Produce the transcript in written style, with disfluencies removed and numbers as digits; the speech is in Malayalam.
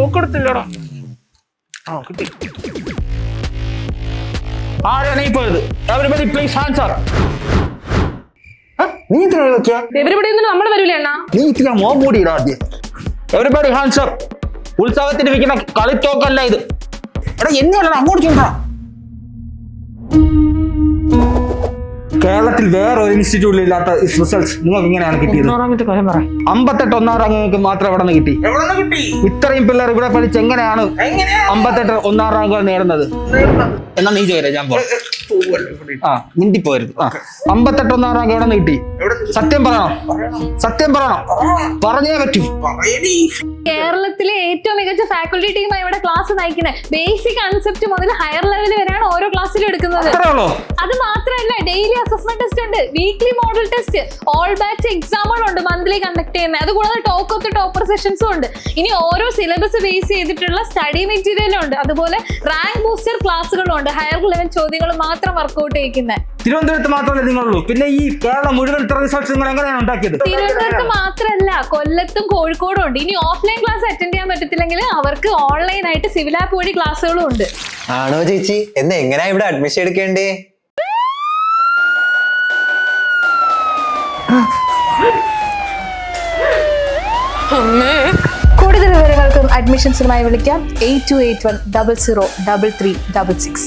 ബുക്ക് എടുത്തില്ലടാ. ആ കിട്ടി. ആരാണ് ഈ പോയത്? Everybody please hands up. നീ ഇത്ര വെച്ചാ എവരിബഡി ഒന്നും നമ്മൾ വരൂലേ അണ്ണാ? നീ ഇത്ര മോൻ മൂടിയിടാ ആദ്യം. Everybody hands up. ഉത്സവത്തിന് വിൽക്കുന്ന കളിത്തോക്കല്ല ഇത്. എടാ എന്നെയല്ല അങ്ങോട്ട് ചെന്നാ. കേരളത്തിൽ വേറെ ഒരു ഇൻസ്റ്റിറ്റ്യൂട്ടിൽ ഇല്ലാത്ത റിസൾട്ട്സ് നിങ്ങൾക്ക് ഇങ്ങനെയാണ് കിട്ടിയത്. 58 ഒന്നാം റാങ്ക് മാത്രം എവിടെ നിന്ന് കിട്ടി? ഇത്രയും പിള്ളേർ ഇവിടെ പഠിച്ച് എങ്ങനെയാണ് 58 ഒന്നാം റാങ്ക് നേടുന്നത്? എന്നാ നീ ചെയ്യേ, ഞാൻ ആ മിണ്ടിപ്പോരുത്. 58 ഒന്നാം റാങ്ക് എവിടെ നിന്ന് കിട്ടി? സത്യം പറയണം, സത്യം പറയണം, പറഞ്ഞേ പറ്റൂ. കേരളത്തിലെ ഏറ്റവും മികച്ച ഫാക്കൽറ്റി ടീമായി ഇവിടെ ക്ലാസ് നയിക്കുന്നത്. ബേസിക് കൺസെപ്റ്റ് മുതൽ ഹയർ ലെവൽ വരെയാണ് ഓരോ ക്ലാസ്സിലും എടുക്കുന്നത്. അത് മാത്രമല്ല, ഡെയിലി അസസ്മെന്റ് ടെസ്റ്റ് ഉണ്ട്, weekly model test, all batch എക്സാമുകളുണ്ട് മന്ത്ലി കണ്ടക്ട് ചെയ്യുന്നത്. അതുകൂടാതെ ടോക്ക് ഓഫ് ദി ടോപ്പർ സെഷൻസും ഉണ്ട്. ഇനി ഓരോ സിലബസ് ബേസ് ചെയ്തിട്ടുള്ള സ്റ്റഡി മെറ്റീരിയലും ഉണ്ട്. അതുപോലെ റാങ്ക് ബൂസ്റ്റർ ക്ലാസ്സുകളും ഉണ്ട്. ഹയർ ലെവൽ ചോദ്യങ്ങൾ മാത്രം വർക്ക്ഔട്ട് ചെയ്യിക്കുന്നത്. തിരുവനന്തപുരത്ത് മാത്രമല്ല നിങ്ങളുള്ളൂ, പിന്നെ ഈ കേരളം മുഴുവൻ റിസൾട്ട്സ് നിങ്ങൾ എങ്ങനെയാണ് ഉണ്ടാക്കിയത്? തിരുവനന്തപുരത്ത് മാത്രമല്ല, കൊല്ലത്തും കോഴിക്കോടും ഉണ്ട്. ഇനി ഓഫ്ലൈൻ ക്ലാസ് അറ്റൻഡ് ചെയ്യാൻ പറ്റത്തില്ലെങ്കിൽ അവർക്ക് ഓൺലൈൻ ആയിട്ട് സിവിൽ ആപ്പ് വഴി ക്ലാസ്സുകളും ഉണ്ട്. ആണോ ചേച്ചി? എന്നാ എങ്ങനെയാ ഇവിടെ അഡ്മിഷൻ എടുക്കേണ്ടേ? കൂടുതൽ വിവരങ്ങൾക്കും അഡ്മിഷൻസിനുമായി വിളിക്കാം 8281 00 3366.